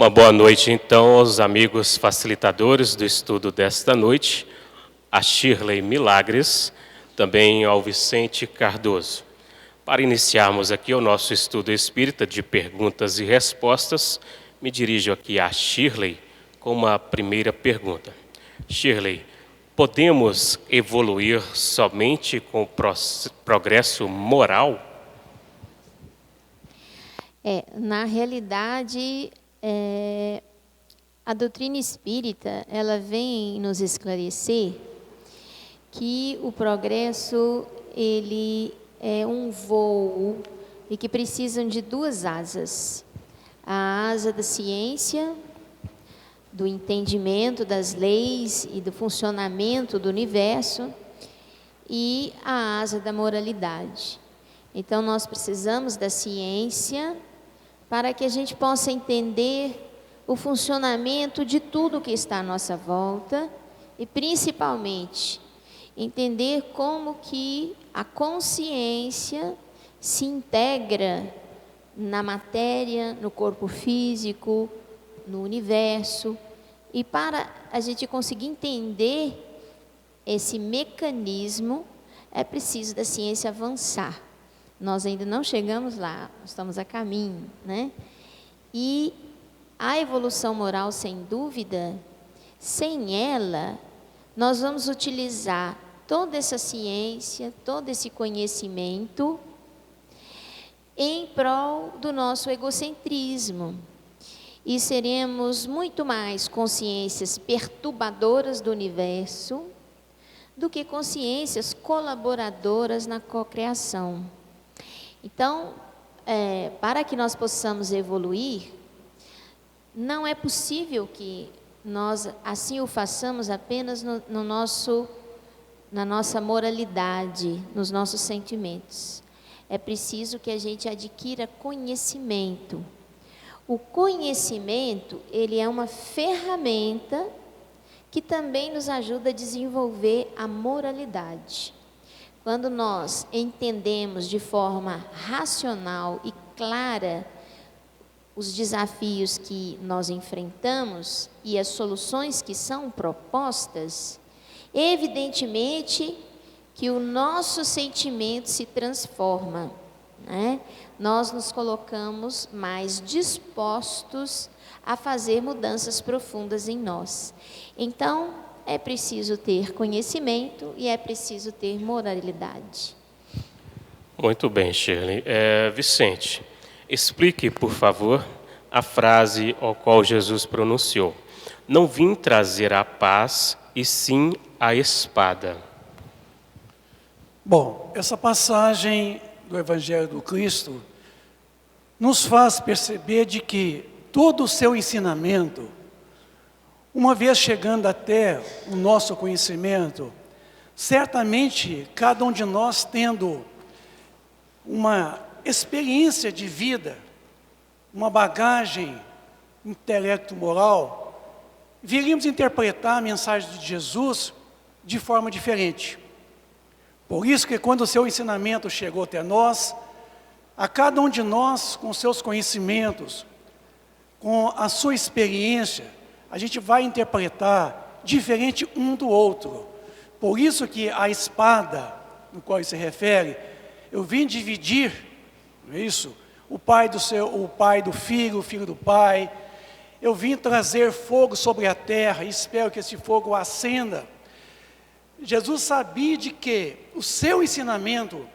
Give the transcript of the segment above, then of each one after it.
Uma boa noite, então, aos amigos facilitadores do estudo desta noite, a Shirley Milagres, também ao Vicente Cardoso. Para iniciarmos aqui o nosso estudo espírita de perguntas e respostas, me dirijo aqui a Shirley com uma primeira pergunta. Shirley, podemos evoluir somente com o progresso moral? Na realidade, a doutrina espírita, ela vem nos esclarecer que o progresso, ele é um voo e que precisam de duas asas. A asa da ciência, do entendimento das leis e do funcionamento do universo, e a asa da moralidade. Então, nós precisamos da ciência para que a gente possa entender o funcionamento de tudo que está à nossa volta e, principalmente, entender como que a consciência se integra na matéria, no corpo físico, no universo. E para a gente conseguir entender esse mecanismo, é preciso da ciência avançar. Nós ainda não chegamos lá, estamos a caminho, né? E a evolução moral, sem dúvida, sem ela, nós vamos utilizar toda essa ciência, todo esse conhecimento em prol do nosso egocentrismo. E seremos muito mais consciências perturbadoras do universo do que consciências colaboradoras na cocriação. Então, para que nós possamos evoluir, não é possível que nós assim o façamos apenas na nossa moralidade, nos nossos sentimentos. É preciso que a gente adquira conhecimento. O conhecimento, ele é uma ferramenta que também nos ajuda a desenvolver a moralidade. Quando nós entendemos de forma racional e clara os desafios que nós enfrentamos e as soluções que são propostas, evidentemente que o nosso sentimento se transforma, né? Nós nos colocamos mais dispostos a fazer mudanças profundas em nós. Então, é preciso ter conhecimento e é preciso ter moralidade. Muito bem, Shirley. Vicente, explique, por favor, a frase ao qual Jesus pronunciou: não vim trazer a paz, e sim a espada. Bom, essa passagem do Evangelho do Cristo nos faz perceber de que todo o seu ensinamento, uma vez chegando até o nosso conhecimento, certamente cada um de nós tendo uma experiência de vida, uma bagagem intelecto-moral, viríamos interpretar a mensagem de Jesus de forma diferente. Por isso que quando o seu ensinamento chegou até nós, a cada um de nós, com seus conhecimentos, com a sua experiência, a gente vai interpretar diferente um do outro. Por isso que a espada, no qual ele se refere, eu vim dividir, não é isso? O pai do filho, o filho do pai. Eu vim trazer fogo sobre a terra e espero que esse fogo acenda. Jesus sabia de que o seu ensinamento,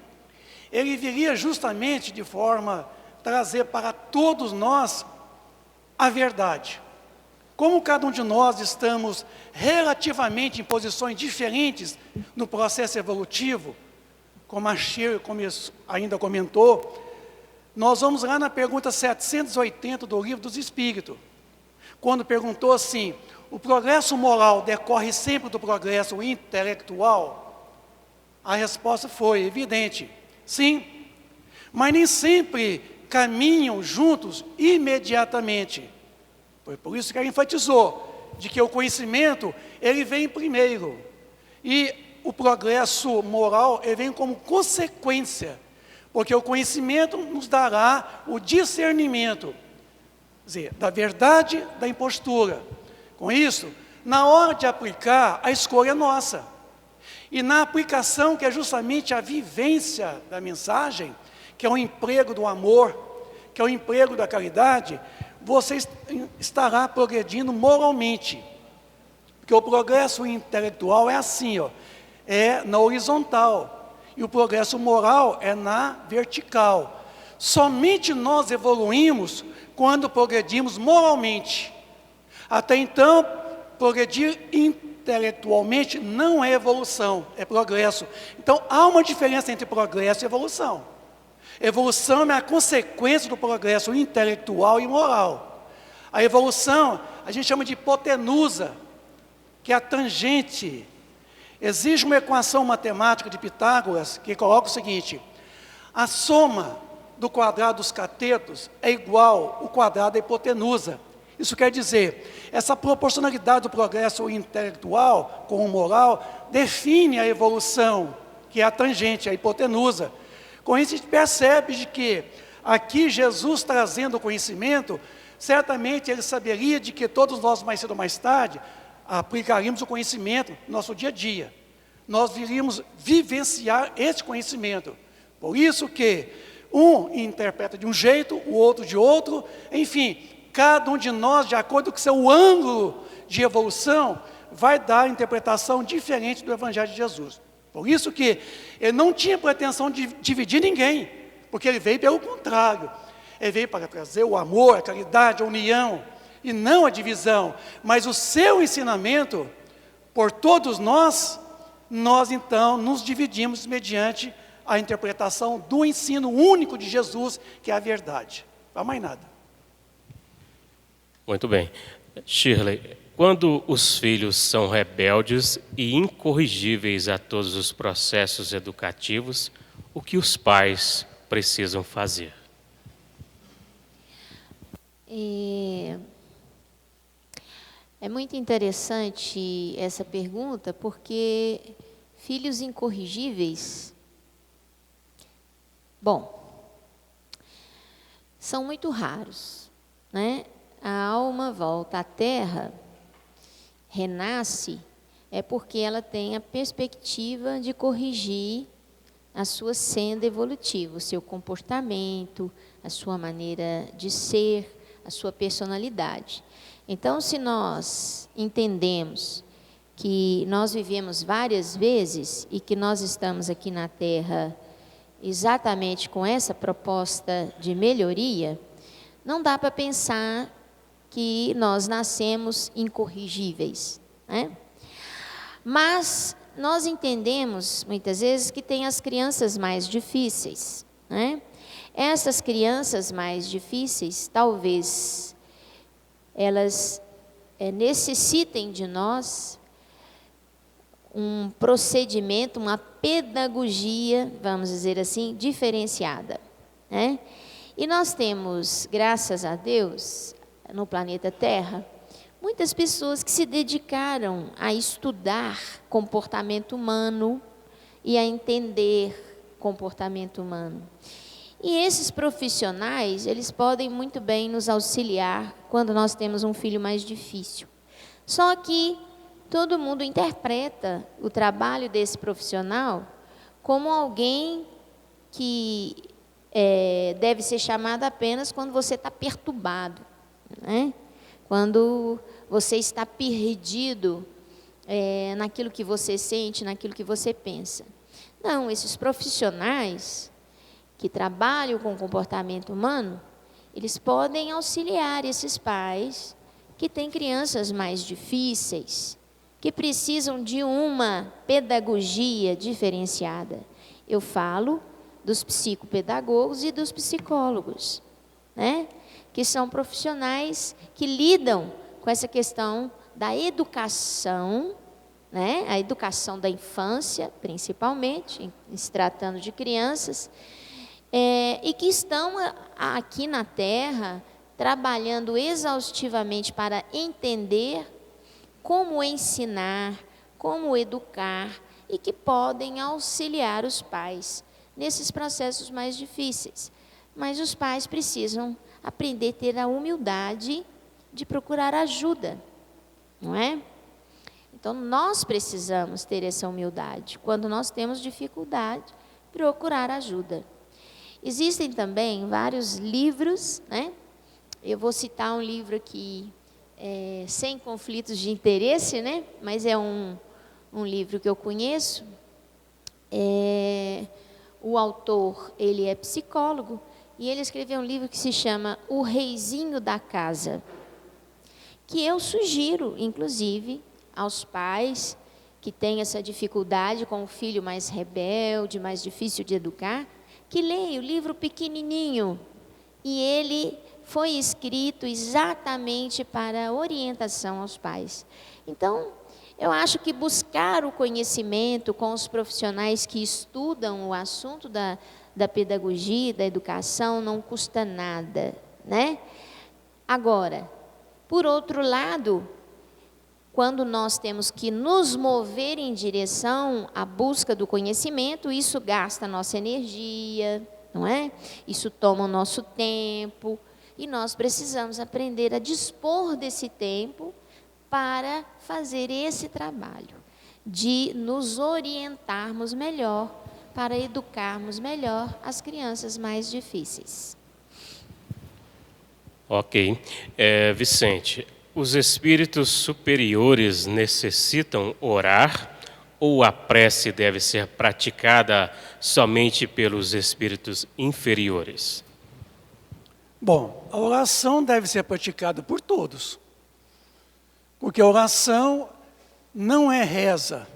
ele viria justamente de forma a trazer para todos nós a verdade. Como cada um de nós estamos relativamente em posições diferentes no processo evolutivo, como a Shirley ainda comentou, nós vamos lá na pergunta 780 do Livro dos Espíritos, quando perguntou assim: o progresso moral decorre sempre do progresso intelectual? A resposta foi evidente: sim, mas nem sempre caminham juntos imediatamente. Foi por isso que ele enfatizou de que o conhecimento, ele vem primeiro, e o progresso moral, ele vem como consequência, porque o conhecimento nos dará o discernimento. dizer, da verdade, da impostura. Com isso, na hora de aplicar, a escolha é nossa. E na aplicação, que é justamente a vivência da mensagem, que é o emprego do amor, que é o emprego da caridade, você estará progredindo moralmente. Porque o progresso intelectual é assim, ó, é na horizontal. E o progresso moral é na vertical. Somente nós evoluímos quando progredimos moralmente. Até então, progredir intelectualmente não é evolução, é progresso. Então, há uma diferença entre progresso e evolução. Evolução é a consequência do progresso intelectual e moral. A evolução, a gente chama de hipotenusa, que é a tangente. Existe uma equação matemática de Pitágoras que coloca o seguinte: a soma do quadrado dos catetos é igual ao quadrado da hipotenusa. Isso quer dizer, essa proporcionalidade do progresso intelectual com o moral define a evolução, que é a tangente, a hipotenusa. Com isso, a gente percebe de que aqui Jesus trazendo o conhecimento, certamente ele saberia de que todos nós, mais cedo ou mais tarde, aplicaríamos o conhecimento no nosso dia a dia. Nós iríamos vivenciar esse conhecimento. Por isso que um interpreta de um jeito, o outro de outro, enfim, cada um de nós, de acordo com o seu ângulo de evolução, vai dar a interpretação diferente do Evangelho de Jesus. Por isso que ele não tinha pretensão de dividir ninguém, porque ele veio pelo contrário. Ele veio para trazer o amor, a caridade, a união, e não a divisão. Mas o seu ensinamento, por todos nós então nos dividimos mediante a interpretação do ensino único de Jesus, que é a verdade. Não há mais nada. Muito bem. Shirley, quando os filhos são rebeldes e incorrigíveis a todos os processos educativos, o que os pais precisam fazer? É muito interessante essa pergunta, porque filhos incorrigíveis, são muito raros, né? A alma volta à terra, renasce, é porque ela tem a perspectiva de corrigir a sua senda evolutiva, o seu comportamento, a sua maneira de ser, a sua personalidade. Então, se nós entendemos que nós vivemos várias vezes e que nós estamos aqui na Terra exatamente com essa proposta de melhoria, não dá para pensar que nós nascemos incorrigíveis, né? Mas nós entendemos, muitas vezes, que tem as crianças mais difíceis, né? Essas crianças mais difíceis, talvez elas necessitem de nós um procedimento, uma pedagogia, vamos dizer assim, diferenciada, né? E nós temos, graças a Deus, no planeta Terra, muitas pessoas que se dedicaram a estudar comportamento humano e a entender comportamento humano. E esses profissionais, eles podem muito bem nos auxiliar quando nós temos um filho mais difícil. Só que todo mundo interpreta o trabalho desse profissional como alguém que deve ser chamado apenas quando você está perturbado, né? Quando você está perdido naquilo que você sente, naquilo que você pensa. Não, esses profissionais que trabalham com o comportamento humano, eles podem auxiliar esses pais que têm crianças mais difíceis, que precisam de uma pedagogia diferenciada. Eu falo dos psicopedagogos e dos psicólogos, né? Que são profissionais que lidam com essa questão da educação, né? A educação da infância, principalmente, se tratando de crianças, e que estão aqui na Terra trabalhando exaustivamente para entender como ensinar, como educar, e que podem auxiliar os pais nesses processos mais difíceis. Mas os pais precisam aprender a ter a humildade de procurar ajuda, não é? Então, nós precisamos ter essa humildade. Quando nós temos dificuldade, procurar ajuda. Existem também vários livros, né? Eu vou citar um livro aqui, Sem Conflitos de Interesse, né? Mas é um livro que eu conheço. O autor, ele é psicólogo, e ele escreveu um livro que se chama O Reizinho da Casa, que eu sugiro, inclusive, aos pais que têm essa dificuldade com o filho mais rebelde, mais difícil de educar, que leiam o livro pequenininho. E ele foi escrito exatamente para orientação aos pais. Então, eu acho que buscar o conhecimento com os profissionais que estudam o assunto da pedagogia, da educação, não custa nada, né? Agora, por outro lado, quando nós temos que nos mover em direção à busca do conhecimento, isso gasta a nossa energia, não é? Isso toma o nosso tempo, e nós precisamos aprender a dispor desse tempo para fazer esse trabalho, de nos orientarmos melhor, para educarmos melhor as crianças mais difíceis. Ok. Vicente, os espíritos superiores necessitam orar ou a prece deve ser praticada somente pelos espíritos inferiores? Bom, a oração deve ser praticada por todos. Porque a oração não é reza.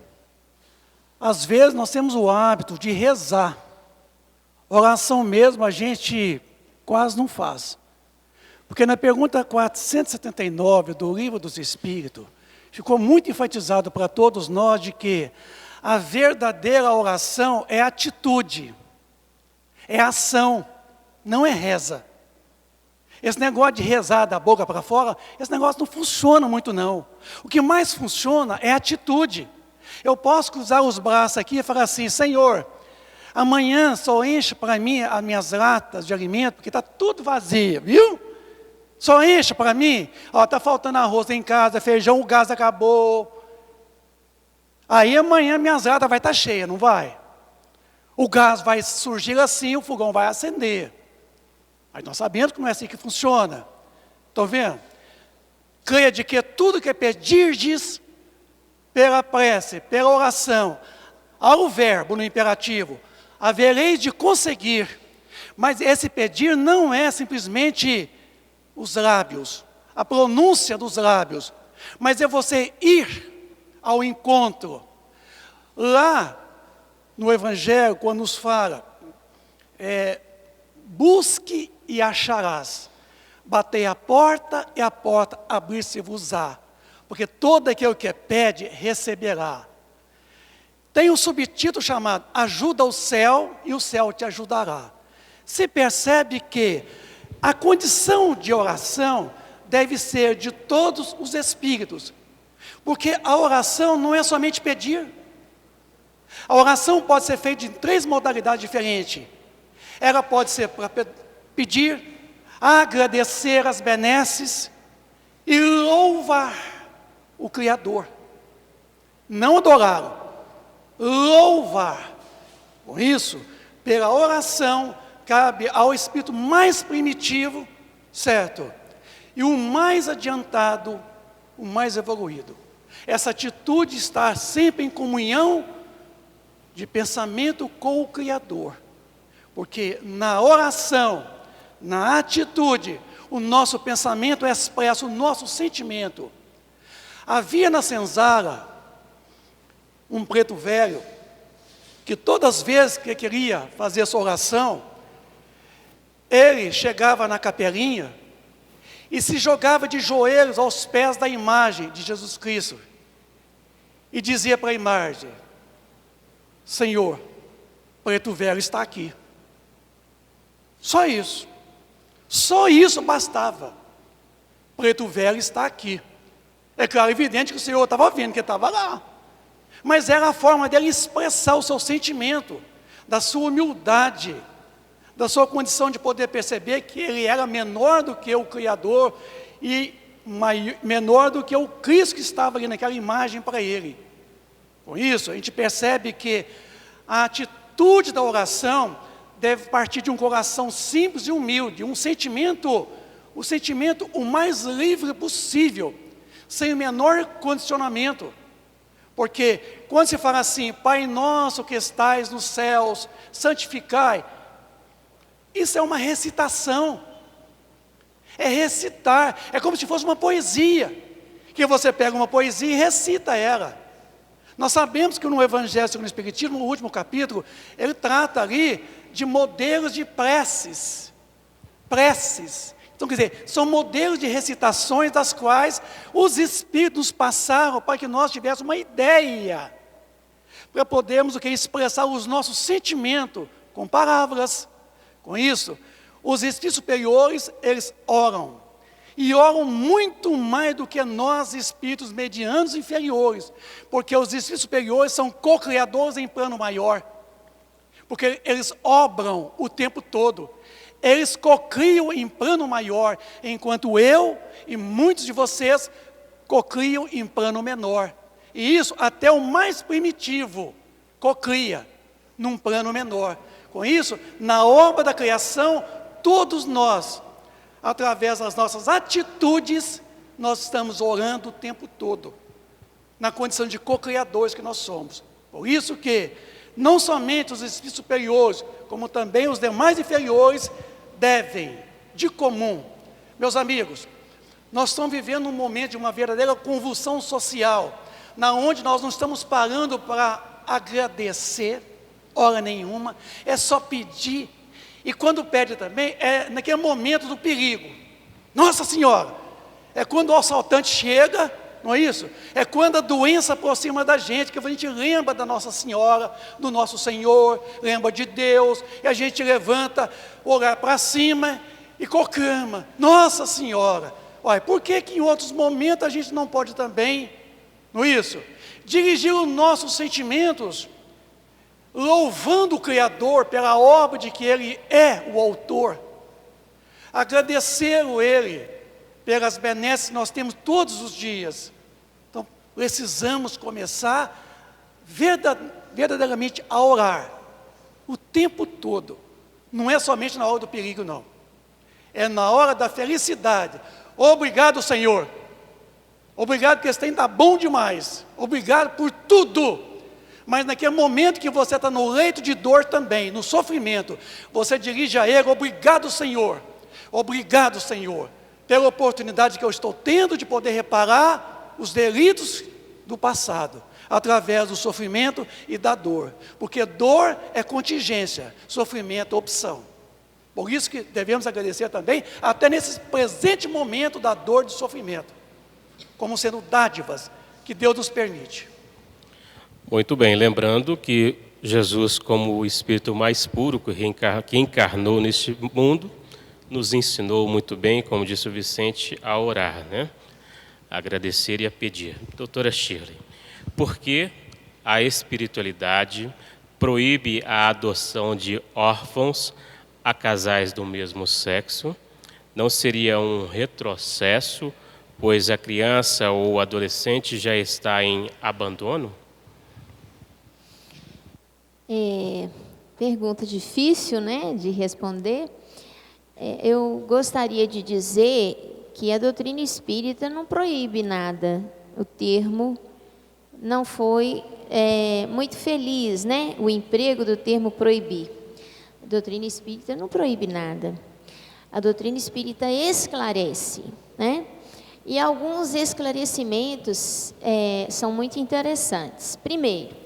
Às vezes nós temos o hábito de rezar. Oração mesmo a gente quase não faz. Porque na pergunta 479 do Livro dos Espíritos, ficou muito enfatizado para todos nós de que a verdadeira oração é atitude, é ação, não é reza. Esse negócio de rezar da boca para fora, esse negócio não funciona muito não. O que mais funciona é atitude. Eu posso cruzar os braços aqui e falar assim: Senhor, amanhã só enche para mim as minhas latas de alimento, porque está tudo vazio, viu? Só enche para mim. Está faltando arroz em casa, feijão, o gás acabou. Aí amanhã minhas latas vai estar cheias, não vai? O gás vai surgir assim, o fogão vai acender. Mas nós sabemos que não é assim que funciona. Estão vendo? Creia de que tudo que pedirdes pela prece, pela oração, ao verbo no imperativo, havereis de conseguir. Mas esse pedir não é simplesmente os lábios, a pronúncia dos lábios, mas é você ir ao encontro. Lá no Evangelho, quando nos fala, busque e acharás, batei a porta e a porta abrir-se-vos-á, porque todo aquele que pede, receberá. Tem um subtítulo chamado Ajuda o Céu e o Céu te ajudará. Se percebe que a condição de oração deve ser de todos os espíritos, porque a oração não é somente pedir. A oração pode ser feita em 3 modalidades diferentes. Ela pode ser para pedir, agradecer as benesses e louvar o Criador. Não adorá-lo, louvar. Por isso, pela oração, cabe ao espírito mais primitivo, certo? E o mais adiantado, o mais evoluído. Essa atitude está sempre em comunhão de pensamento com o Criador. Porque na oração, na atitude, o nosso pensamento expressa o nosso sentimento. Havia na senzala um preto velho, que todas as vezes que queria fazer sua oração, ele chegava na capelinha e se jogava de joelhos aos pés da imagem de Jesus Cristo. E dizia para a imagem: Senhor, preto velho está aqui. Só isso. Só isso bastava. Preto velho está aqui. É claro, evidente que o Senhor estava vendo que ele estava lá. Mas era a forma dele expressar o seu sentimento, da sua humildade, da sua condição de poder perceber que ele era menor do que o Criador e menor do que o Cristo que estava ali naquela imagem para ele. Com isso, a gente percebe que a atitude da oração deve partir de um coração simples e humilde, o sentimento o mais livre possível, sem o menor condicionamento. Porque quando se fala assim, Pai nosso que estais nos céus, santificai, isso é uma recitação. É recitar, é como se fosse uma poesia, que você pega uma poesia e recita ela. Nós sabemos que no Evangelho segundo o Espiritismo, no último capítulo, ele trata ali de modelos de preces. Então, quer dizer, são modelos de recitações das quais os Espíritos passaram para que nós tivéssemos uma ideia, para podermos expressar os nossos sentimentos com palavras. Com isso, os Espíritos superiores, eles oram. E oram muito mais do que nós, espíritos medianos e inferiores, porque os espíritos superiores são co-criadores em plano maior, porque eles obram o tempo todo, eles co-criam em plano maior, enquanto eu e muitos de vocês co-criam em plano menor. E isso até o mais primitivo co-cria num plano menor. Com isso, na obra da criação, todos nós, através das nossas atitudes, nós estamos orando o tempo todo, na condição de co-criadores que nós somos. Por isso que, não somente os espíritos superiores, como também os demais inferiores, devem, de comum, meus amigos, nós estamos vivendo um momento de uma verdadeira convulsão social, na onde nós não estamos parando para agradecer, hora nenhuma, é só pedir. E quando pede também, é naquele momento do perigo. Nossa Senhora, é quando o assaltante chega, não é isso? É quando a doença aproxima da gente, que a gente lembra da Nossa Senhora, do nosso Senhor, lembra de Deus, e a gente levanta, olhar para cima e conclama, Nossa Senhora. Olha, por que em outros momentos a gente não pode também, não é isso? Dirigir os nossos sentimentos, louvando o Criador pela obra de que Ele é o autor, agradecê-lo Ele pelas benesses que nós temos todos os dias. Então, precisamos começar verdadeiramente a orar, o tempo todo, não é somente na hora do perigo não, é na hora da felicidade. Obrigado Senhor, obrigado porque Você está bom demais, obrigado por tudo. Mas naquele momento que você está no leito de dor também, no sofrimento, você dirige a Ele, obrigado Senhor, pela oportunidade que eu estou tendo de poder reparar os delitos do passado, através do sofrimento e da dor, porque dor é contingência, sofrimento é opção. Por isso que devemos agradecer também, até nesse presente momento da dor e do sofrimento, como sendo dádivas que Deus nos permite. Muito bem, lembrando que Jesus, como o Espírito mais puro que encarnou neste mundo, nos ensinou muito bem, como disse o Vicente, a orar, né? A agradecer e a pedir. Doutora Shirley, por que a espiritualidade proíbe a adoção de órfãos a casais do mesmo sexo? Não seria um retrocesso, pois a criança ou o adolescente já está em abandono? Pergunta difícil, né, de responder. Eu gostaria de dizer que a doutrina espírita não proíbe nada. O termo não foi muito feliz, né, o emprego do termo proibir. A doutrina espírita não proíbe nada. A doutrina espírita esclarece, né? E alguns esclarecimentos são muito interessantes. Primeiro,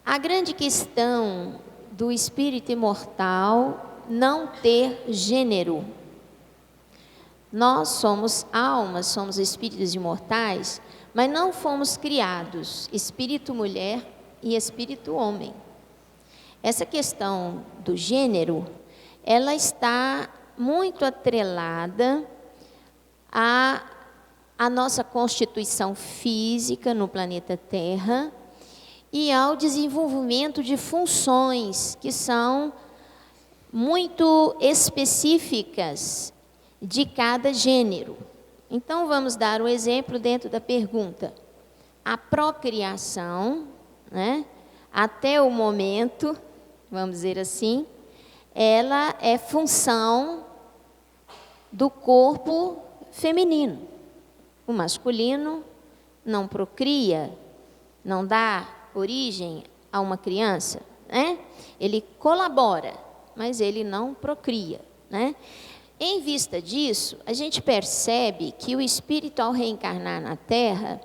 a grande questão do espírito imortal não ter gênero. Nós somos almas, somos espíritos imortais, mas não fomos criados espírito mulher e espírito homem. Essa questão do gênero, ela está muito atrelada à nossa constituição física no planeta Terra, e ao desenvolvimento de funções que são muito específicas de cada gênero. Então, vamos dar um exemplo dentro da pergunta. A procriação, né, até o momento, vamos dizer assim, ela é função do corpo feminino. O masculino não procria, não dá origem a uma criança, né? Ele colabora, mas ele não procria, né? Em vista disso, a gente percebe que o espírito, ao reencarnar na Terra,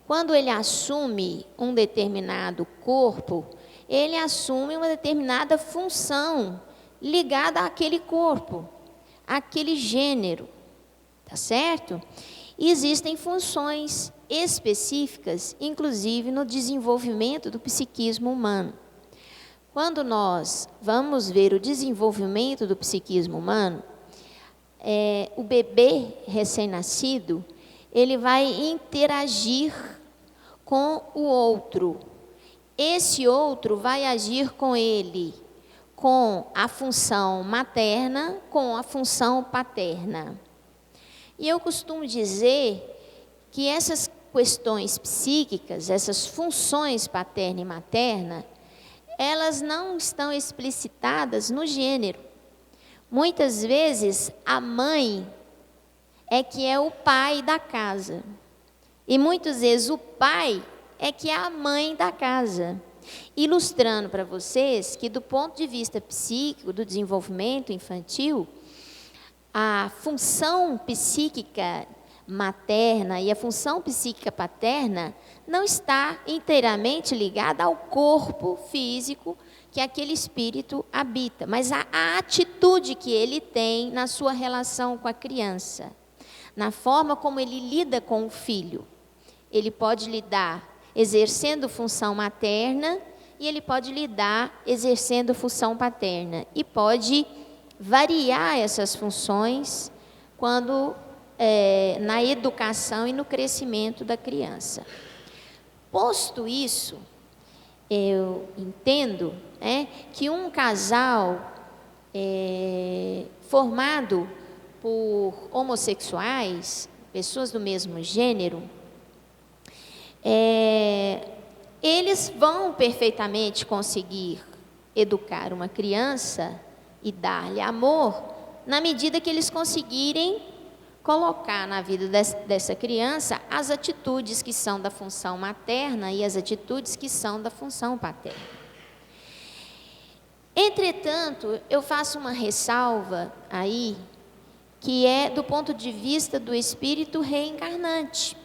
quando ele assume um determinado corpo, ele assume uma determinada função ligada àquele corpo, àquele gênero, tá certo? E existem funções específicas, inclusive no desenvolvimento do psiquismo humano. Quando nós vamos ver o desenvolvimento do psiquismo humano, o bebê recém-nascido, ele vai interagir com o outro. Esse outro vai agir com ele, com a função materna, com a função paterna. E eu costumo dizer que essas questões psíquicas, essas funções paterna e materna, elas não estão explicitadas no gênero. Muitas vezes, a mãe é que é o pai da casa. E muitas vezes o pai é que é a mãe da casa. Ilustrando para vocês que, do ponto de vista psíquico, do desenvolvimento infantil, a função psíquica materna e a função psíquica paterna não está inteiramente ligada ao corpo físico que aquele espírito habita, mas a atitude que ele tem na sua relação com a criança, na forma como ele lida com o filho. Ele pode lidar exercendo função materna e ele pode lidar exercendo função paterna. E pode variar essas funções quando na educação e no crescimento da criança. Posto isso, eu entendo que um casal formado por homossexuais, pessoas do mesmo gênero, eles vão perfeitamente conseguir educar uma criança e dar-lhe amor, na medida que eles conseguirem colocar na vida dessa criança as atitudes que são da função materna e as atitudes que são da função paterna. Entretanto, eu faço uma ressalva aí, que é do ponto de vista do espírito reencarnante.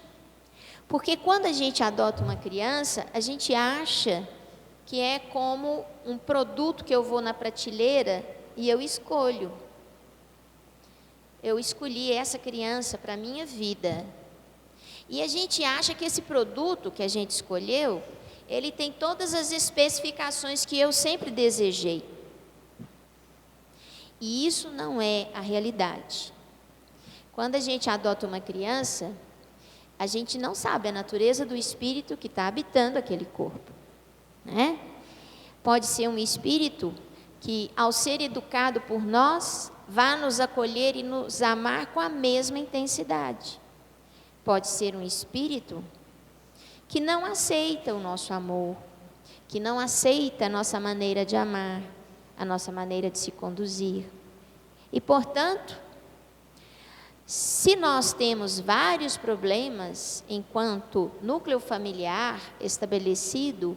Porque quando a gente adota uma criança, a gente acha que é como um produto que eu vou na prateleira e eu escolho. Eu escolhi essa criança para a minha vida. E a gente acha que esse produto que a gente escolheu, ele tem todas as especificações que eu sempre desejei. E isso não é a realidade. Quando a gente adota uma criança, a gente não sabe a natureza do espírito que está habitando aquele corpo, né? Pode ser um espírito que, ao ser educado por nós, vá nos acolher e nos amar com a mesma intensidade. Pode ser um espírito que não aceita o nosso amor, que não aceita a nossa maneira de amar, a nossa maneira de se conduzir. E, portanto, se nós temos vários problemas enquanto núcleo familiar estabelecido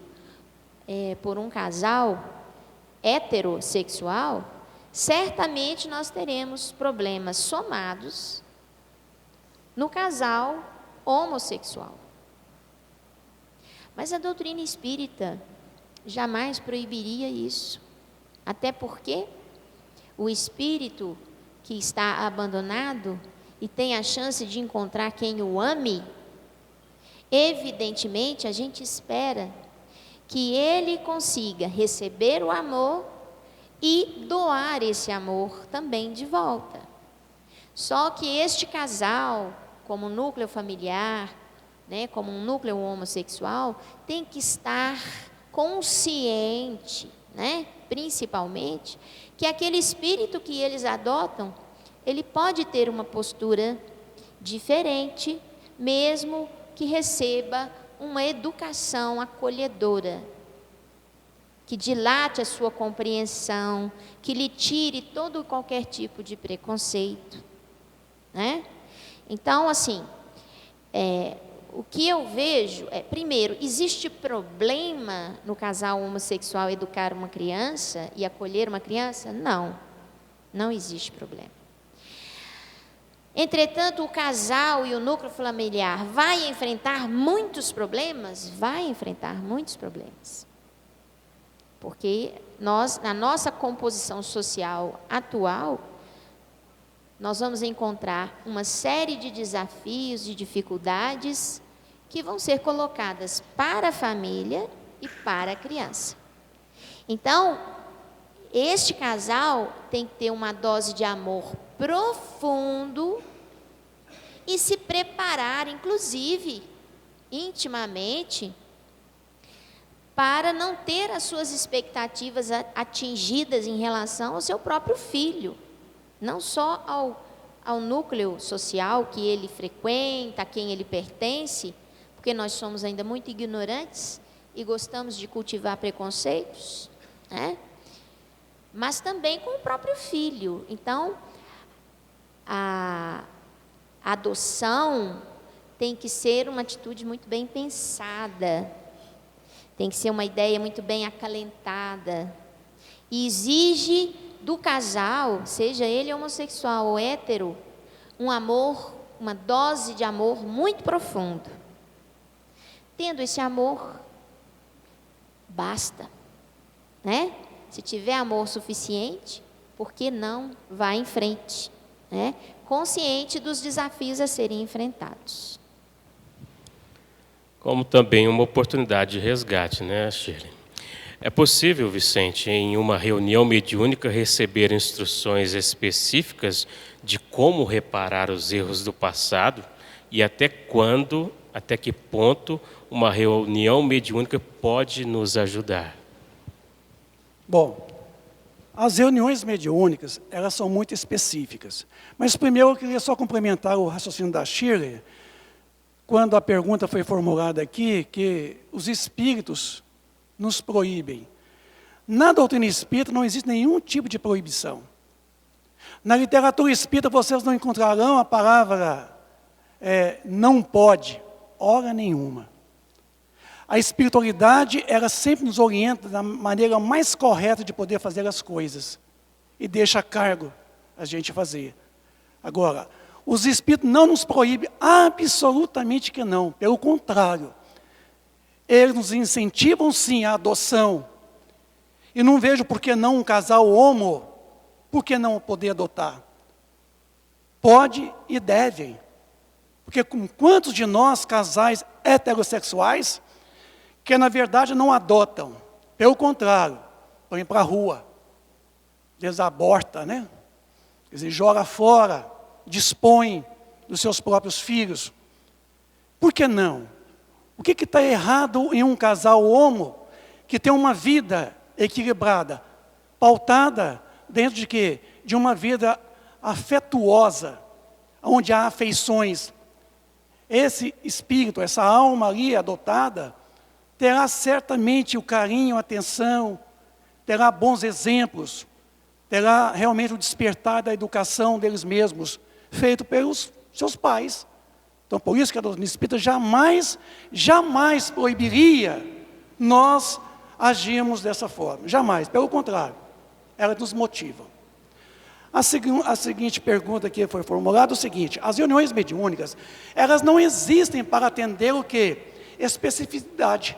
por um casal heterossexual, certamente nós teremos problemas somados no casal homossexual. Mas a doutrina espírita jamais proibiria isso. Até porque o espírito que está abandonado e tem a chance de encontrar quem o ame, evidentemente a gente espera que ele consiga receber o amor e doar esse amor também de volta. Só que este casal, como núcleo familiar, como um núcleo homossexual, tem que estar consciente, principalmente, que aquele espírito que eles adotam, ele pode ter uma postura diferente, mesmo que receba uma educação acolhedora, que dilate a sua compreensão, que lhe tire todo e qualquer tipo de preconceito, né? Então, assim, o que eu vejo primeiro, existe problema no casal homossexual educar uma criança e acolher uma criança? Não, não existe problema. Entretanto, o casal e o núcleo familiar vai enfrentar muitos problemas? Vai enfrentar muitos problemas. Porque nós, na nossa composição social atual, nós vamos encontrar uma série de desafios, de dificuldades que vão ser colocadas para a família e para a criança. Então, este casal tem que ter uma dose de amor profundo e se preparar, inclusive, intimamente, para não ter as suas expectativas atingidas em relação ao seu próprio filho, não só ao núcleo social que ele frequenta, a quem ele pertence, porque nós somos ainda muito ignorantes e gostamos de cultivar preconceitos, né? Mas também com o próprio filho. Então, a adoção tem que ser uma atitude muito bem pensada, tem que ser uma ideia muito bem acalentada, e exige do casal, seja ele homossexual ou hétero, um amor, uma dose de amor muito profundo. Tendo esse amor, basta, né? Se tiver amor suficiente, por que não vá em frente, né? Consciente dos desafios a serem enfrentados. Como também uma oportunidade de resgate, né, Shirley? É possível, Vicente, em uma reunião mediúnica, receber instruções específicas de como reparar os erros do passado e até que ponto uma reunião mediúnica pode nos ajudar? Bom, as reuniões mediúnicas, elas são muito específicas. Mas primeiro eu queria só complementar o raciocínio da Shirley, quando a pergunta foi formulada aqui, que os espíritos nos proíbem. Na doutrina espírita não existe nenhum tipo de proibição. Na literatura espírita vocês não encontrarão a palavra não pode, hora nenhuma. A espiritualidade, ela sempre nos orienta da maneira mais correta de poder fazer as coisas. E deixa a cargo a gente fazer. Agora, os espíritos não nos proíbem, absolutamente que não. Pelo contrário, eles nos incentivam sim à adoção. E não vejo por que não um casal homo, por que não poder adotar? Pode e devem. Porque com quantos de nós, casais heterossexuais, que na verdade não adotam, pelo contrário, põem para a rua, desaborta, né? Quer dizer, joga fora, dispõe dos seus próprios filhos. Por que não? O que está errado em um casal homo que tem uma vida equilibrada, pautada dentro de quê? De uma vida afetuosa, onde há afeições. Esse espírito, essa alma ali adotada, terá certamente o carinho, a atenção, terá bons exemplos, terá realmente o despertar da educação deles mesmos, feito pelos seus pais. Então, por isso que a doutrina espírita jamais proibiria nós agirmos dessa forma. Jamais, pelo contrário, ela nos motiva. A seguinte pergunta que foi formulada é o seguinte: as reuniões mediúnicas, elas não existem para atender o quê? Especificidade.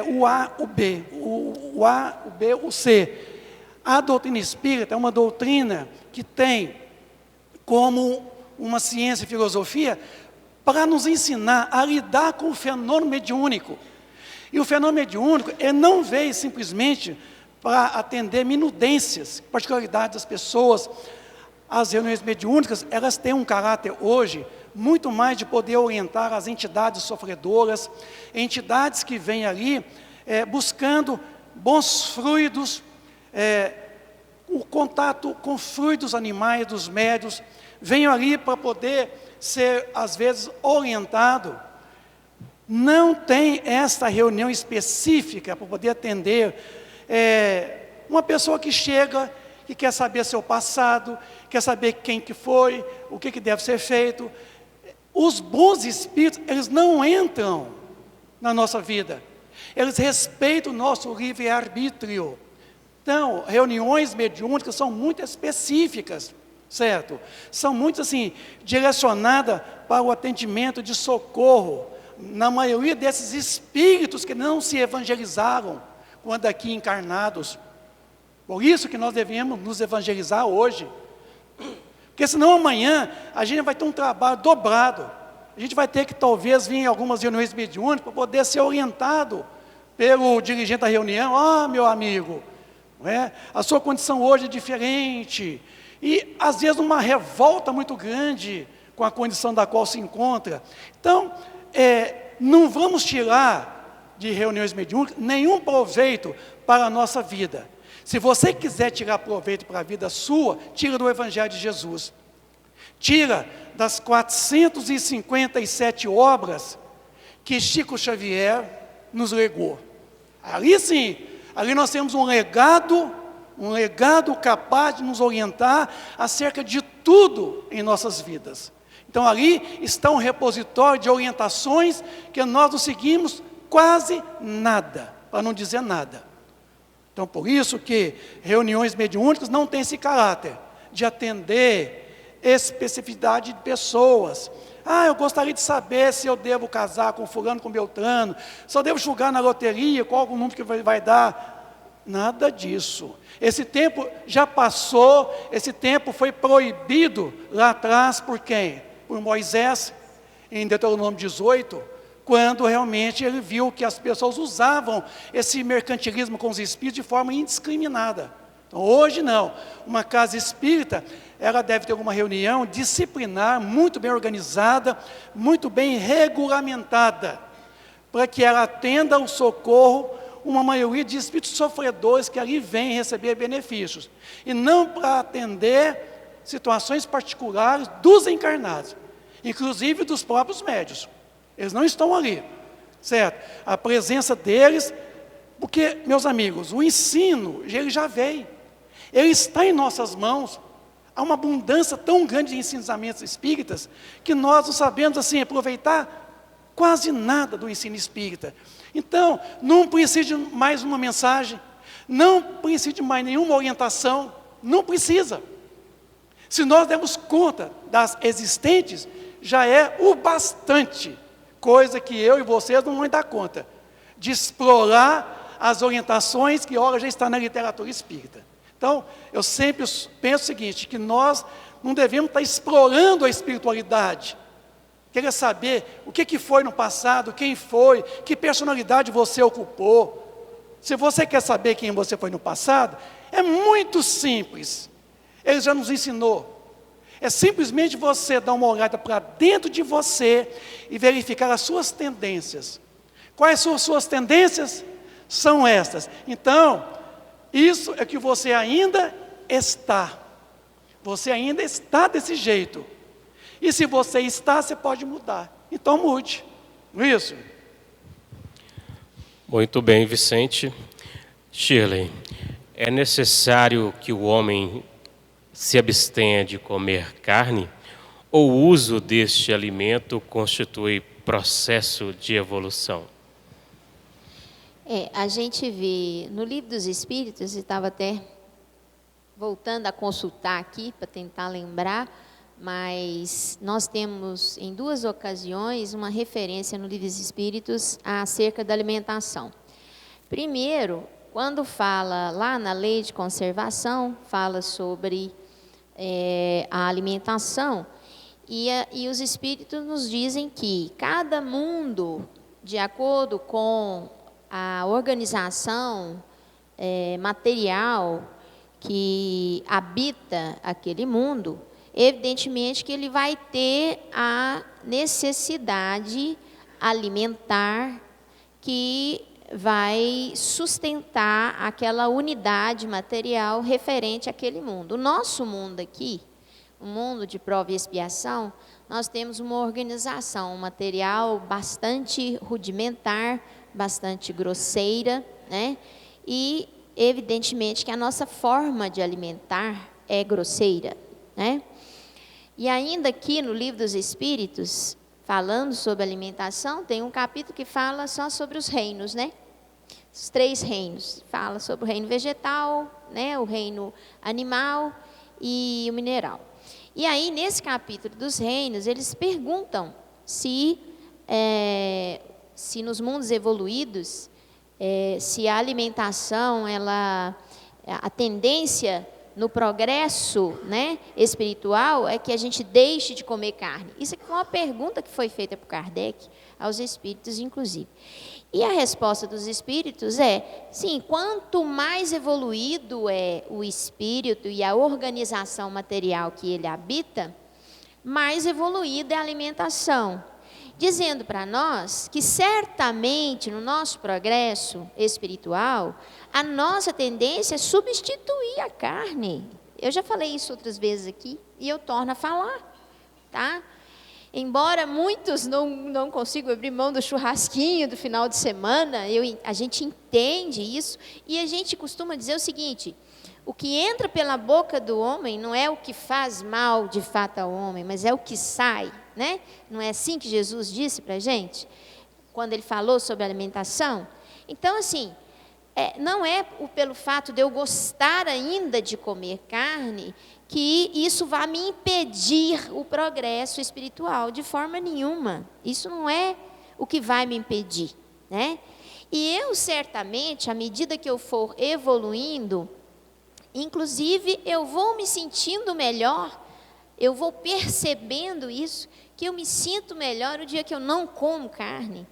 O A, o B, o A, o B, o C. A doutrina espírita é uma doutrina que tem como uma ciência e filosofia para nos ensinar a lidar com o fenômeno mediúnico. E o fenômeno mediúnico, ele não veio simplesmente para atender minudências, particularidades das pessoas. As reuniões mediúnicas, elas têm um caráter hoje muito mais de poder orientar as entidades sofredoras, entidades que vêm ali buscando bons fluidos, o contato com fluidos animais, dos médios, venho ali para poder ser, às vezes, orientado. Não tem esta reunião específica para poder atender uma pessoa que chega e quer saber seu passado, quer saber quem que foi, o que deve ser feito. Os bons espíritos, eles não entram na nossa vida. Eles respeitam o nosso livre-arbítrio. Então, reuniões mediúnicas são muito específicas, certo? São muito, assim, direcionadas para o atendimento de socorro. Na maioria desses espíritos que não se evangelizaram quando aqui encarnados. Por isso que nós devemos nos evangelizar hoje. Porque senão amanhã a gente vai ter um trabalho dobrado. A gente vai ter que talvez vir em algumas reuniões mediúnicas para poder ser orientado pelo dirigente da reunião. Meu amigo, não é? A sua condição hoje é diferente. E às vezes uma revolta muito grande com a condição da qual se encontra. Então, não vamos tirar de reuniões mediúnicas nenhum proveito para a nossa vida. Se você quiser tirar proveito para a vida sua, tira do Evangelho de Jesus. Tira das 457 obras que Chico Xavier nos legou. Ali sim, ali nós temos um legado capaz de nos orientar acerca de tudo em nossas vidas. Então ali está um repositório de orientações que nós não seguimos quase nada, para não dizer nada. Então por isso que reuniões mediúnicas não têm esse caráter de atender especificidade de pessoas. Eu gostaria de saber se eu devo casar com fulano, com Beltrano, se eu devo julgar na loteria, qual o número que vai dar. Nada disso. Esse tempo já passou, esse tempo foi proibido lá atrás por quem? Por Moisés, em Deuteronômio 18, quando realmente ele viu que as pessoas usavam esse mercantilismo com os espíritos de forma indiscriminada. Então, hoje não. Uma casa espírita, ela deve ter uma reunião disciplinar, muito bem organizada, muito bem regulamentada, para que ela atenda ao socorro uma maioria de espíritos sofredores que ali vêm receber benefícios, e não para atender situações particulares dos encarnados, inclusive dos próprios médios. Eles não estão ali, certo? A presença deles, porque, meus amigos, o ensino, ele já veio, ele está em nossas mãos. Há uma abundância tão grande de ensinamentos espíritas, que nós não sabemos, assim, aproveitar quase nada do ensino espírita. Então, não precisa de mais uma mensagem, não precisa de mais nenhuma orientação, não precisa. Se nós dermos conta das existentes, já é o bastante, coisa que eu e vocês não vão dar conta, de explorar as orientações que ora já está na literatura espírita. Então, eu sempre penso o seguinte, que nós não devemos estar explorando a espiritualidade, querer saber o que foi no passado, quem foi, que personalidade você ocupou. Se você quer saber quem você foi no passado, é muito simples. Ele já nos ensinou. É simplesmente você dar uma olhada para dentro de você e verificar as suas tendências. Quais são as suas tendências? São estas. Então, isso é que você ainda está. Você ainda está desse jeito. E se você está, você pode mudar. Então mude. Não é isso? Muito bem, Vicente. Shirley, é necessário que o homem se abstenha de comer carne, ou o uso deste alimento constitui processo de evolução? A gente vê no Livro dos Espíritos, estava até voltando a consultar aqui para tentar lembrar, mas nós temos em 2 ocasiões uma referência no Livro dos Espíritos acerca da alimentação. Primeiro, quando fala lá na lei de conservação, fala sobre a alimentação, e os Espíritos nos dizem que cada mundo, de acordo com a organização material que habita aquele mundo, evidentemente que ele vai ter a necessidade alimentar que vai sustentar aquela unidade material referente àquele mundo. O nosso mundo aqui, o mundo de prova e expiação, nós temos uma organização material bastante rudimentar, bastante grosseira, né? E evidentemente que a nossa forma de alimentar é grosseira, né? E ainda aqui no Livro dos Espíritos, falando sobre alimentação, tem um capítulo que fala só sobre os reinos, né? Os 3 reinos. Fala sobre o reino vegetal, né? O reino animal e o mineral. E aí, nesse capítulo dos reinos, eles perguntam se nos mundos evoluídos, se a alimentação, a tendência no progresso, né, espiritual é que a gente deixe de comer carne. Isso é uma pergunta que foi feita por Kardec aos espíritos, inclusive. E a resposta dos espíritos é, sim, quanto mais evoluído é o espírito e a organização material que ele habita, mais evoluída é a alimentação. Dizendo para nós que certamente no nosso progresso espiritual, a nossa tendência é substituir a carne. Eu já falei isso outras vezes aqui e eu torno a falar, tá? Embora muitos não consigam abrir mão do churrasquinho do final de semana, a gente entende isso e a gente costuma dizer o seguinte: o que entra pela boca do homem não é o que faz mal de fato ao homem, mas é o que sai, né? Não é assim que Jesus disse para a gente, quando ele falou sobre alimentação? Então, assim, não é pelo fato de eu gostar ainda de comer carne que isso vai me impedir o progresso espiritual, de forma nenhuma. Isso não é o que vai me impedir, né? E eu, certamente, à medida que eu for evoluindo, inclusive, eu vou me sentindo melhor, eu vou percebendo isso, que eu me sinto melhor o dia que eu não como carne.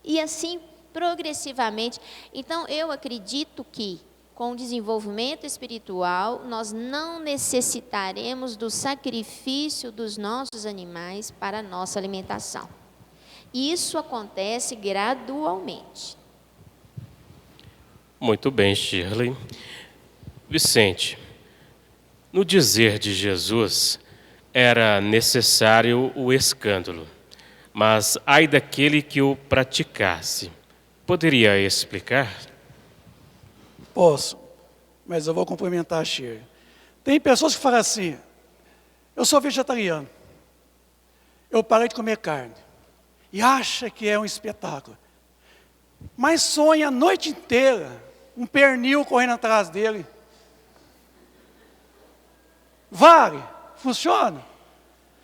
E assim, progressivamente. Então, eu acredito que, com o desenvolvimento espiritual, nós não necessitaremos do sacrifício dos nossos animais para a nossa alimentação. Isso acontece gradualmente. Muito bem, Shirley. Vicente, no dizer de Jesus, era necessário o escândalo, mas ai daquele que o praticasse. Poderia explicar? Posso, mas eu vou complementar a Shirley. Tem pessoas que falam assim: eu sou vegetariano, eu parei de comer carne, e acha que é um espetáculo, mas sonha a noite inteira um pernil correndo atrás dele. Vale, funciona.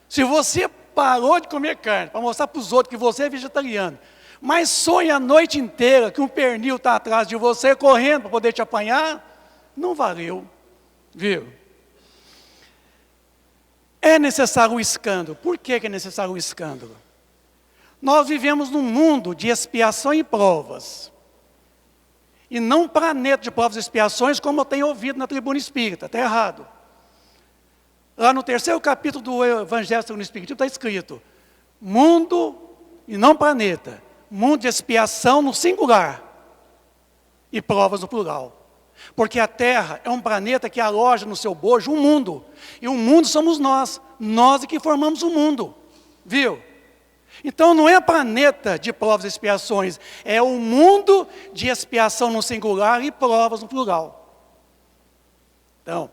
Se você parou de comer carne para mostrar para os outros que você é vegetariano, mas sonha a noite inteira que um pernil está atrás de você, correndo para poder te apanhar, não valeu, viu? É necessário o escândalo. Por que é necessário o escândalo? Nós vivemos num mundo de expiação e provas, e não um planeta de provas e expiações, como eu tenho ouvido na tribuna espírita. Está errado. Lá no 3º capítulo do Evangelho segundo o Espiritismo está escrito: mundo e não planeta, mundo de expiação no singular e provas no plural. Porque a Terra é um planeta que aloja no seu bojo um mundo, e o mundo somos nós é que formamos o mundo, viu? Então não é planeta de provas e expiações, é o mundo de expiação no singular e provas no plural. Então,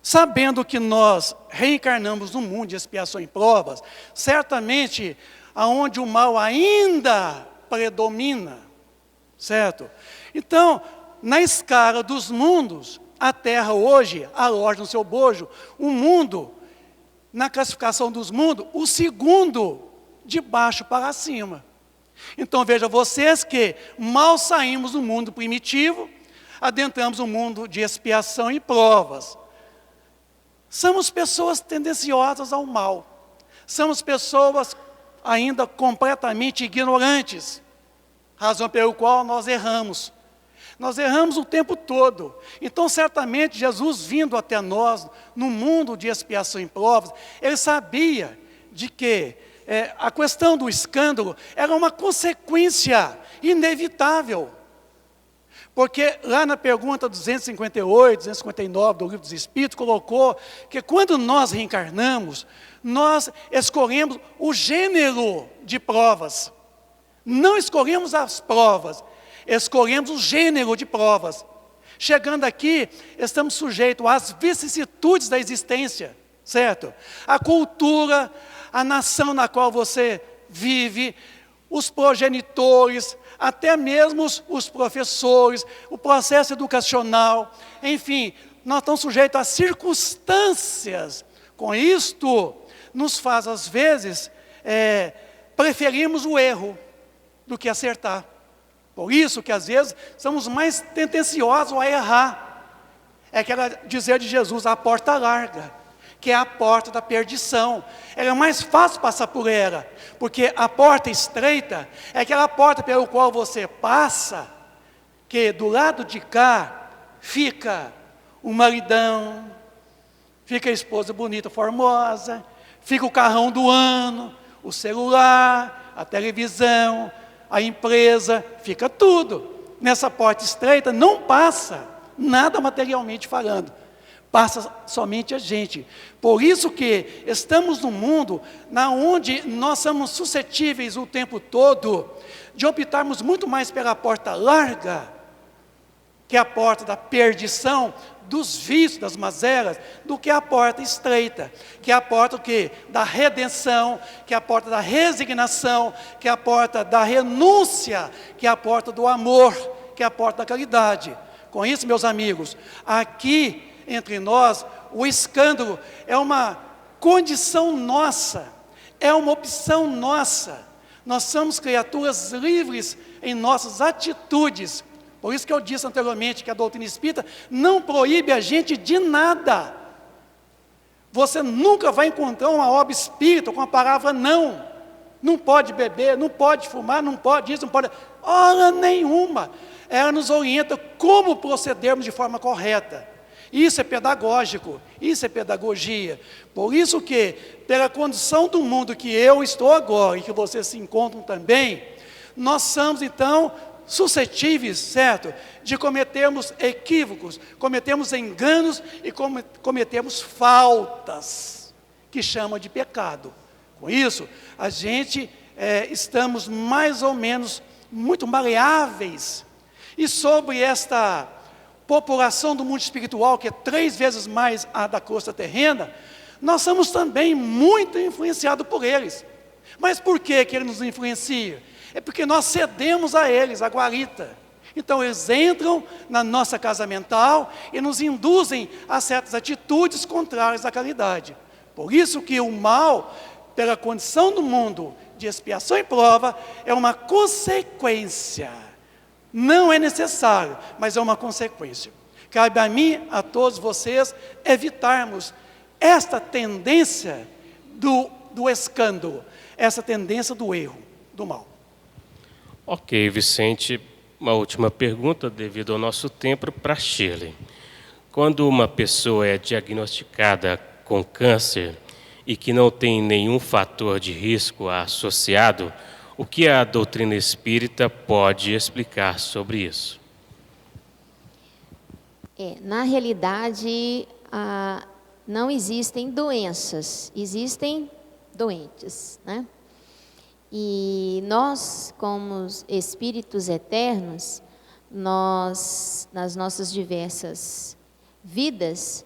sabendo que nós reencarnamos no mundo de expiação e provas, certamente aonde o mal ainda predomina, certo? Então, na escala dos mundos, a Terra hoje aloja no seu bojo um mundo, na classificação dos mundos, o segundo de baixo para cima. Então veja vocês que mal saímos do mundo primitivo, adentramos o mundo de expiação e provas. Somos pessoas tendenciosas ao mal. Somos pessoas ainda completamente ignorantes, razão pela qual nós erramos. Nós erramos o tempo todo. Então, certamente, Jesus vindo até nós, no mundo de expiação e provas, ele sabia de que a questão do escândalo era uma consequência inevitável. Porque lá na pergunta 258, 259 do Livro dos Espíritos, colocou que quando nós reencarnamos, nós escolhemos o gênero de provas. Não escolhemos as provas, escolhemos o gênero de provas. Chegando aqui, estamos sujeitos às vicissitudes da existência, certo? A cultura, a nação na qual você vive, os progenitores, até mesmo os professores, o processo educacional, enfim, nós estamos sujeitos a circunstâncias. Com isto, nos faz, às vezes, preferimos o erro do que acertar. Por isso que, às vezes, somos mais tendenciosos a errar. É aquela dizer de Jesus, a porta larga, que é a porta da perdição. É mais fácil passar por ela, porque a porta estreita é aquela porta pela qual você passa, que do lado de cá fica o maridão, fica a esposa bonita, formosa, fica o carrão do ano, o celular, a televisão, a empresa, fica tudo. Nessa porta estreita não passa nada materialmente falando. Passa somente a gente. Por isso que estamos num mundo onde nós somos suscetíveis o tempo todo de optarmos muito mais pela porta larga, que é a porta da perdição, dos vícios, das mazelas, do que a porta estreita, que é a porta o quê? Da redenção, que é a porta da resignação, que é a porta da renúncia, que é a porta do amor, que é a porta da caridade. Com isso, meus amigos, aqui entre nós, o escândalo é uma condição nossa, é uma opção nossa. Nós somos criaturas livres em nossas atitudes. Por isso que eu disse anteriormente que a doutrina espírita não proíbe a gente de nada. Você nunca vai encontrar uma obra espírita com a palavra não. Não pode beber, não pode fumar, não pode isso, não pode... Hora nenhuma. Ela nos orienta como procedermos de forma correta. Isso é pedagógico, isso é pedagogia. Por isso que, pela condição do mundo que eu estou agora e que vocês se encontram também, nós somos então suscetíveis, certo, de cometermos equívocos, cometemos enganos e cometemos faltas, que chama de pecado. Com isso, a gente estamos mais ou menos muito maleáveis. E sobre esta população do mundo espiritual, que é 3 vezes mais a da crosta terrena, nós somos também muito influenciados por eles. Mas por que eles nos influenciam? É porque nós cedemos a eles, a guarita. Então eles entram na nossa casa mental e nos induzem a certas atitudes contrárias à caridade. Por isso que o mal, pela condição do mundo de expiação e prova, é uma consequência. Não é necessário, mas é uma consequência. Cabe a mim, a todos vocês, evitarmos esta tendência do escândalo, essa tendência do erro, do mal. Ok, Vicente, uma última pergunta, devido ao nosso tempo, para Shirley. Quando uma pessoa é diagnosticada com câncer e que não tem nenhum fator de risco associado, o que a doutrina espírita pode explicar sobre isso? Na realidade, não existem doenças, existem doentes, né? E nós, como espíritos eternos, nas nossas diversas vidas,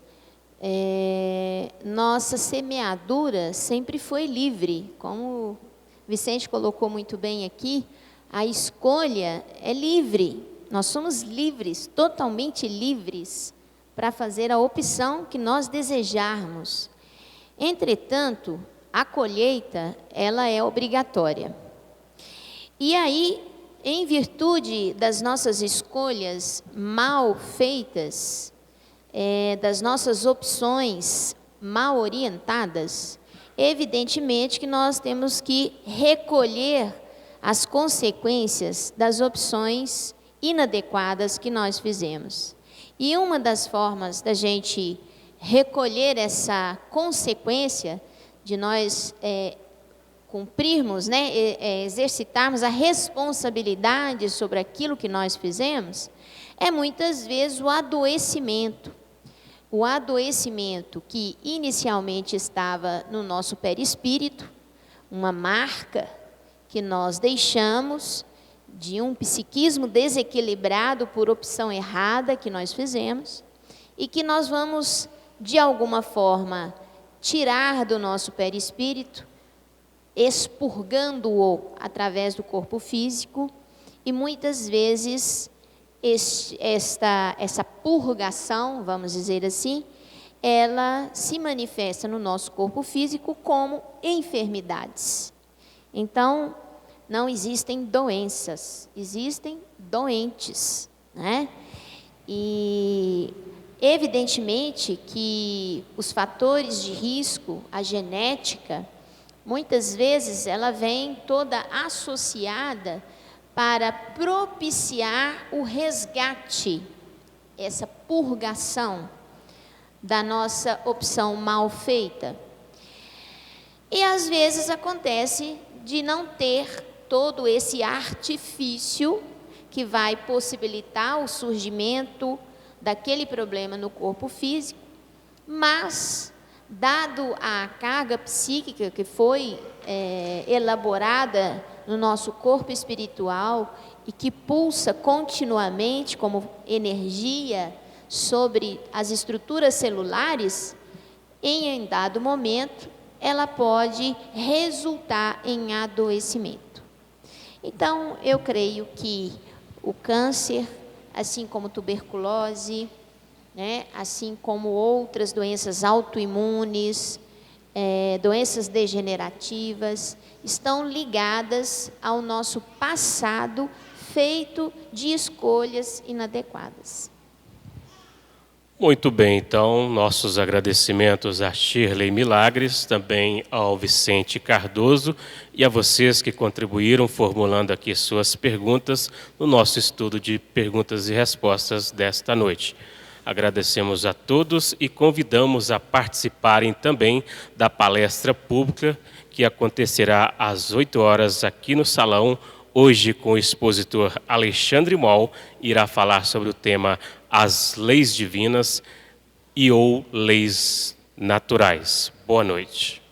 nossa semeadura sempre foi livre, como Vicente colocou muito bem aqui, a escolha é livre, nós somos livres, totalmente livres, para fazer a opção que nós desejarmos. Entretanto, a colheita, ela é obrigatória. E aí, em virtude das nossas escolhas mal feitas, das nossas opções mal orientadas, evidentemente que nós temos que recolher as consequências das opções inadequadas que nós fizemos. E uma das formas da gente recolher essa consequência, de nós cumprirmos, exercitarmos a responsabilidade sobre aquilo que nós fizemos, é muitas vezes o adoecimento. O adoecimento que inicialmente estava no nosso perispírito, uma marca que nós deixamos de um psiquismo desequilibrado por opção errada que nós fizemos, e que nós vamos, de alguma forma, tirar do nosso perispírito, expurgando-o através do corpo físico, e muitas vezes essa purgação, vamos dizer assim, ela se manifesta no nosso corpo físico como enfermidades. Então, não existem doenças, existem doentes, né? E evidentemente que os fatores de risco, a genética, muitas vezes ela vem toda associada para propiciar o resgate, essa purgação da nossa opção mal feita. E às vezes acontece de não ter todo esse artifício que vai possibilitar o surgimento daquele problema no corpo físico, mas, dado a carga psíquica que foi elaborada no nosso corpo espiritual e que pulsa continuamente como energia sobre as estruturas celulares, em dado momento, ela pode resultar em adoecimento. Então, eu creio que o câncer, assim como tuberculose, né, assim como outras doenças autoimunes, doenças degenerativas, estão ligadas ao nosso passado feito de escolhas inadequadas. Muito bem, então, nossos agradecimentos a Shirley Milagres, também ao Vicente Cardoso e a vocês que contribuíram formulando aqui suas perguntas no nosso estudo de perguntas e respostas desta noite. Agradecemos a todos e convidamos a participarem também da palestra pública que acontecerá às 8 horas aqui no salão, hoje com o expositor Alexandre Moll, irá falar sobre o tema As Leis Divinas e ou Leis Naturais. Boa noite.